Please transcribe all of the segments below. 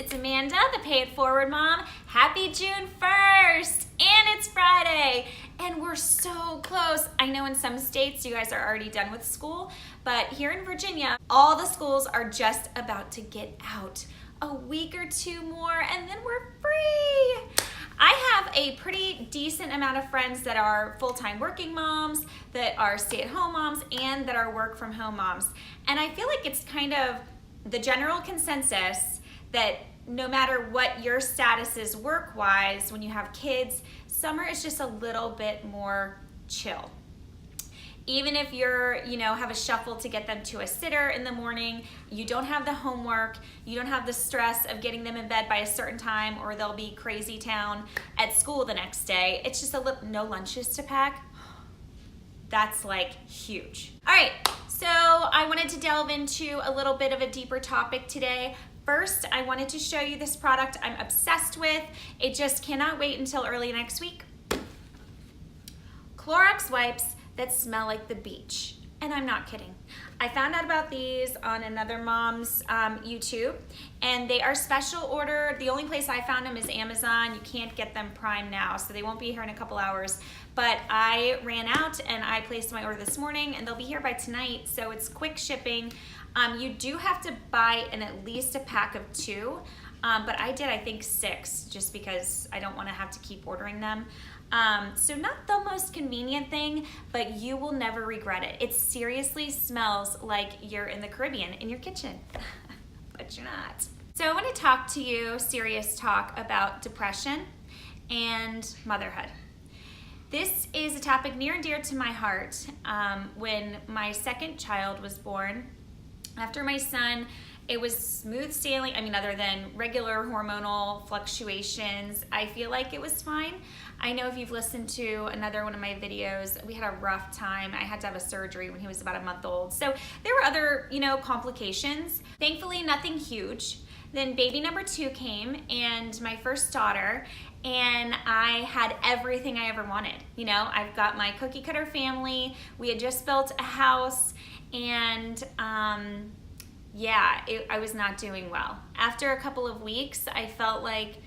it's Amanda, the Pay It Forward Mom. Happy June 1st, and it's Friday, and we're so close. I know in some states you guys are already done with school, but here in Virginia, all the schools are just about to get out. A week or two more, and then we're free. I have a pretty decent amount of friends that are full-time working moms, that are stay-at-home moms, and that are work-from-home moms. And I feel like it's kind of the general consensus that no matter what your status is work-wise, when you have kids, summer is just a little bit more chill. Even if you're, have a shuffle to get them to a sitter in the morning, you don't have the homework, you don't have the stress of getting them in bed by a certain time or they'll be crazy town at school the next day. It's just no lunches to pack. That's like huge. All right, so I wanted to delve into a little bit of a deeper topic today. First, I wanted to show you this product I'm obsessed with. It just cannot wait until early next week. Clorox Wipes that smell like the beach. And I'm not kidding. I found out about these on another mom's YouTube, and they are special order. The only place I found them is Amazon. You can't get them Prime now, so they won't be here in a couple hours. But I ran out and I placed my order this morning, and they'll be here by tonight, so it's quick shipping. You do have to buy at least a pack of 2, but I did, I think, 6, just because I don't want to have to keep ordering them. So not the most convenient thing, but you will never regret it. It seriously smells like you're in the Caribbean in your kitchen, but you're not. So I want to talk to you, serious talk, about depression and motherhood. This is a topic near and dear to my heart. When my second child was born, after my son, it was smooth sailing. I mean, other than regular hormonal fluctuations, I feel like it was fine. I know if you've listened to another one of my videos, we had a rough time. I had to have a surgery when he was about a month old. So there were other, complications. Thankfully, nothing huge. Then baby number 2 came, and my first daughter, and I had everything I ever wanted. I've got my cookie cutter family. We had just built a house, and I was not doing well. After a couple of weeks, I felt like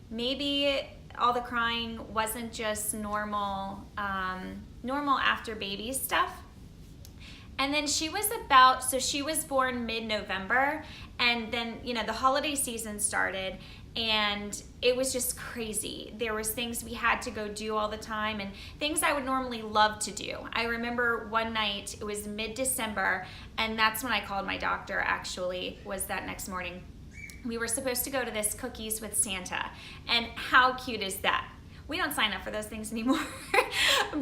maybe all the crying wasn't just normal after baby stuff. And then she was born mid-November, and then, the holiday season started, and it was just crazy. There was things we had to go do all the time, and things I would normally love to do. I remember one night, it was mid-December, and that's when I called my doctor, actually, was that next morning. We were supposed to go to this Cookies with Santa, and how cute is that? We don't sign up for those things anymore.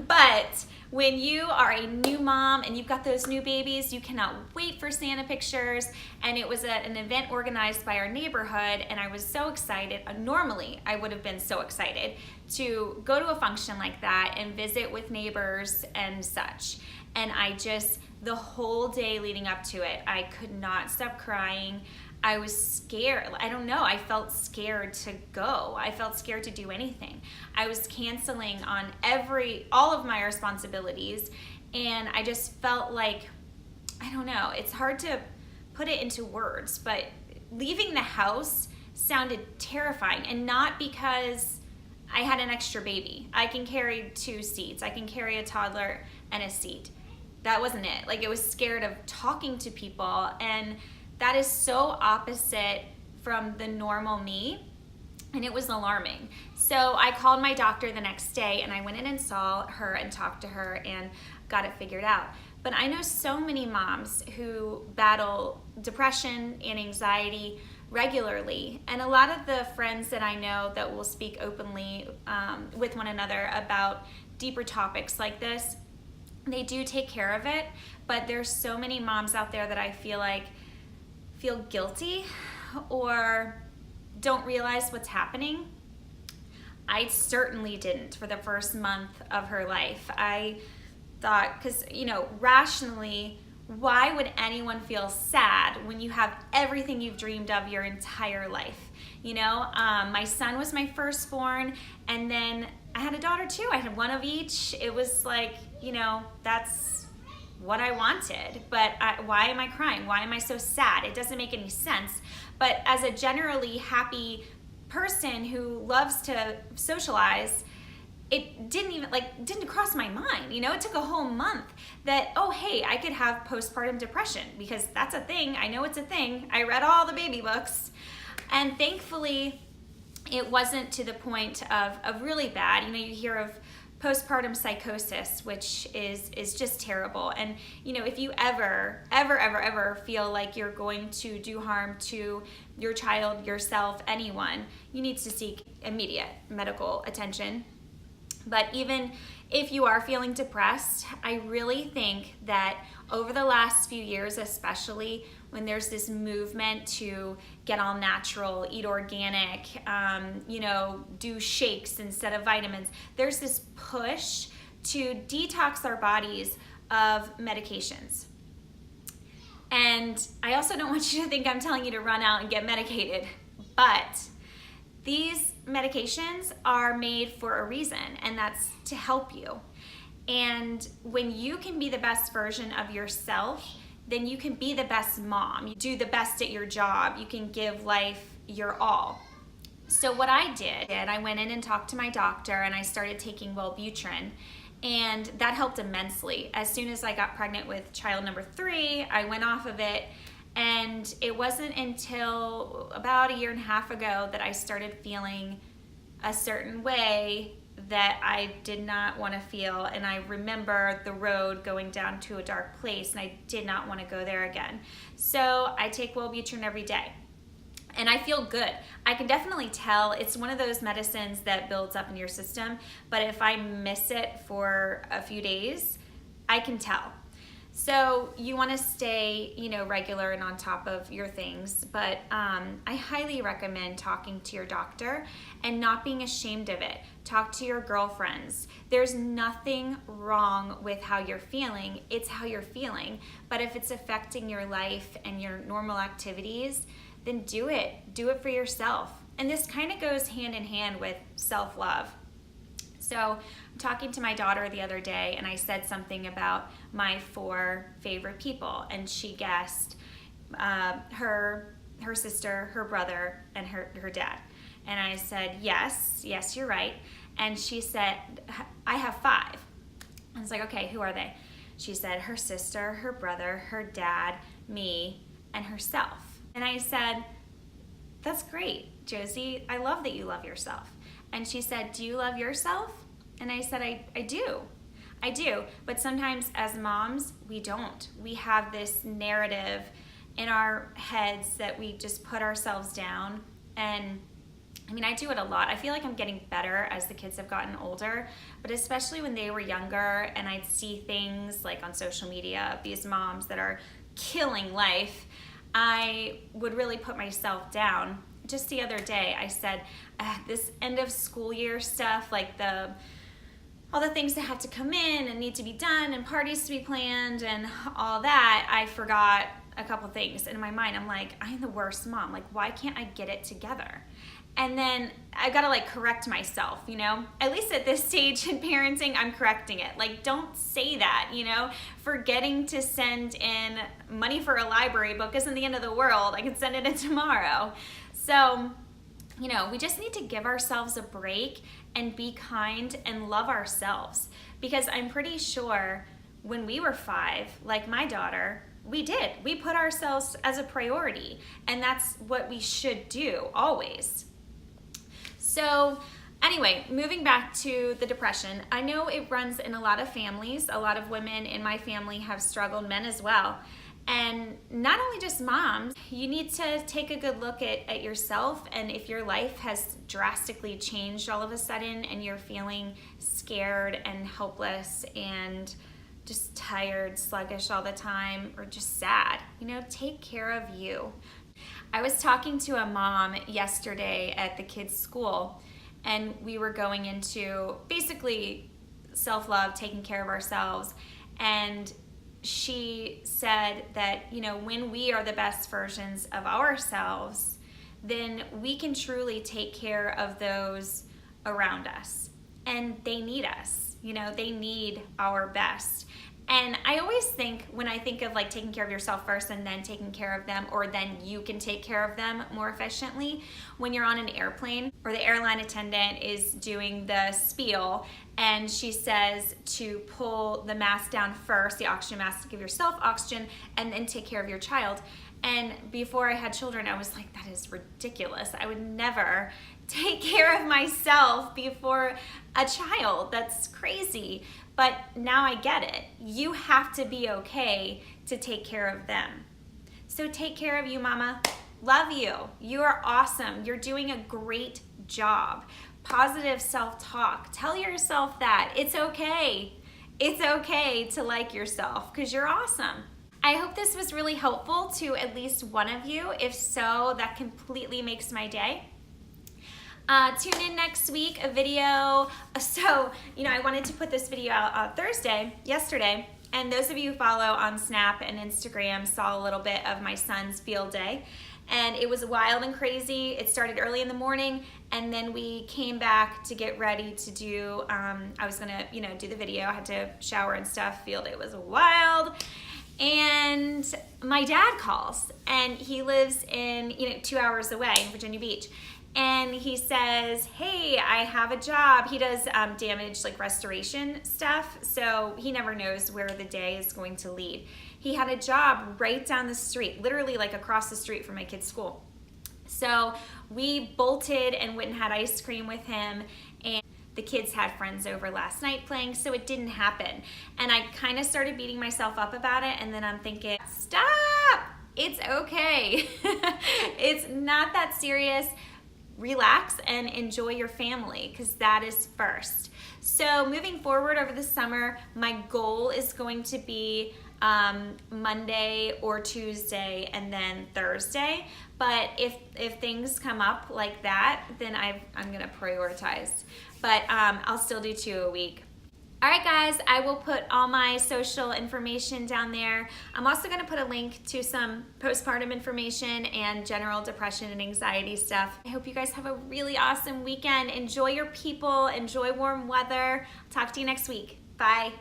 But when you are a new mom and you've got those new babies, you cannot wait for Santa pictures. And it was an event organized by our neighborhood, and I was so excited. Normally, I would have been so excited to go to a function like that and visit with neighbors and such. And the whole day leading up to it, I could not stop crying. I was scared. I don't know. I felt scared to go. I felt scared to do anything. I was canceling on all of my responsibilities, and I just felt like, I don't know. It's hard to put it into words, but leaving the house sounded terrifying, and not because I had an extra baby. I can carry 2 seats. I can carry a toddler and a seat. That wasn't it. Like, I was scared of talking to people, and that is so opposite from the normal me, and it was alarming. So I called my doctor the next day, and I went in and saw her and talked to her and got it figured out. But I know so many moms who battle depression and anxiety regularly, and a lot of the friends that I know that will speak openly with one another about deeper topics like this, they do take care of it, but there's so many moms out there that I feel guilty or don't realize what's happening. I certainly didn't for the first month of her life. I thought, because, rationally, why would anyone feel sad when you have everything you've dreamed of your entire life? My son was my firstborn, and then I had a daughter too. I had one of each. It was like, what I wanted, but why am I crying? Why am I so sad? It doesn't make any sense. But as a generally happy person who loves to socialize, it didn't cross my mind. It took a whole month that, oh, hey, I could have postpartum depression, because that's a thing. I know it's a thing. I read all the baby books. And thankfully, it wasn't to the point of really bad. You hear of postpartum psychosis, which is just terrible. And if you ever feel like you're going to do harm to your child, yourself, anyone, you need to seek immediate medical attention. But even if you are feeling depressed, I really think that over the last few years, especially when there's this movement to get all natural, eat organic, do shakes instead of vitamins, there's this push to detox our bodies of medications. And I also don't want you to think I'm telling you to run out and get medicated, but these medications are made for a reason, and that's to help you. And when you can be the best version of yourself, then you can be the best mom. You do the best at your job. You can give life your all. So what I did, I went in and talked to my doctor, and I started taking Wellbutrin, and that helped immensely. As soon as I got pregnant with child number 3, I went off of it. And it wasn't until about a year and a half ago that I started feeling a certain way that I did not want to feel. And I remember the road going down to a dark place, and I did not want to go there again. So I take Wellbutrin every day, and I feel good. I can definitely tell it's one of those medicines that builds up in your system, but if I miss it for a few days, I can tell. So you want to stay, regular and on top of your things, but I highly recommend talking to your doctor and not being ashamed of it. Talk to your girlfriends. There's nothing wrong with how you're feeling. It's how you're feeling. But if it's affecting your life and your normal activities, then do it. Do it for yourself. And this kind of goes hand in hand with self-love. So I'm talking to my daughter the other day, and I said something about my 4 favorite people, and she guessed her sister, her brother, and her dad. And I said, yes, you're right. And she said, I have 5. I was like, okay, who are they? She said, her sister, her brother, her dad, me, and herself. And I said, that's great, Josie. I love that you love yourself. And she said, do you love yourself? And I said, I do. But sometimes as moms, we don't. We have this narrative in our heads that we just put ourselves down. And I do it a lot. I feel like I'm getting better as the kids have gotten older, but especially when they were younger and I'd see things like on social media, these moms that are killing life, I would really put myself down. Just the other day, I said, this end of school year stuff, like all the things that have to come in and need to be done and parties to be planned and all that, I forgot a couple things. And in my mind, I'm like, I'm the worst mom. Like, why can't I get it together? And then I gotta correct myself, At least at this stage in parenting, I'm correcting it. Like, don't say that, Forgetting to send in money for a library book isn't the end of the world. I can send it in tomorrow. So, we just need to give ourselves a break and be kind and love ourselves. Because I'm pretty sure when we were 5, like my daughter, we did. We put ourselves as a priority. And that's what we should do always. So anyway, moving back to the depression, I know it runs in a lot of families. A lot of women in my family have struggled, men as well. And not only just moms, you need to take a good look at yourself, and if your life has drastically changed all of a sudden and you're feeling scared and helpless and just tired, sluggish all the time, or just sad, take care of you. I was talking to a mom yesterday at the kids' school, and we were going into basically self-love, taking care of ourselves, and she said that, when we are the best versions of ourselves, then we can truly take care of those around us. And they need us, they need our best. And I always think, when I think of like taking care of yourself first and then taking care of them, or then you can take care of them more efficiently, when you're on an airplane or the airline attendant is doing the spiel and she says to pull the mask down first, the oxygen mask, to give yourself oxygen, and then take care of your child. And before I had children, I was like, that is ridiculous. I would never take care of myself before a child. That's crazy. But now I get it. You have to be okay to take care of them. So take care of you, mama. Love you. You are awesome. You're doing a great job. Positive self-talk. Tell yourself that. It's okay. It's okay to like yourself because you're awesome. I hope this was really helpful to at least one of you. If so, that completely makes my day. Tune in next week, a video. So, I wanted to put this video out yesterday, and those of you who follow on Snap and Instagram saw a little bit of my son's field day, and it was wild and crazy. It started early in the morning, and then we came back to get ready to do, I was gonna, do the video. I had to shower and stuff. Field day was wild. And my dad calls, and he lives in, 2 hours away in Virginia Beach. And he says, hey, I have a job. He does damage restoration stuff, so he never knows where the day is going to lead. He had a job right down the street, literally across the street from my kid's school. So we bolted and went and had ice cream with him, and the kids had friends over last night playing, so it didn't happen. And I kind of started beating myself up about it, and then I'm thinking, stop, it's okay. It's not that serious. Relax and enjoy your family, because that is first. So moving forward over the summer, my goal is going to be Monday or Tuesday and then Thursday. But if things come up like that, then I'm gonna prioritize. But I'll still do 2 a week. All right, guys, I will put all my social information down there. I'm also gonna put a link to some postpartum information and general depression and anxiety stuff. I hope you guys have a really awesome weekend. Enjoy your people, enjoy warm weather. Talk to you next week. Bye.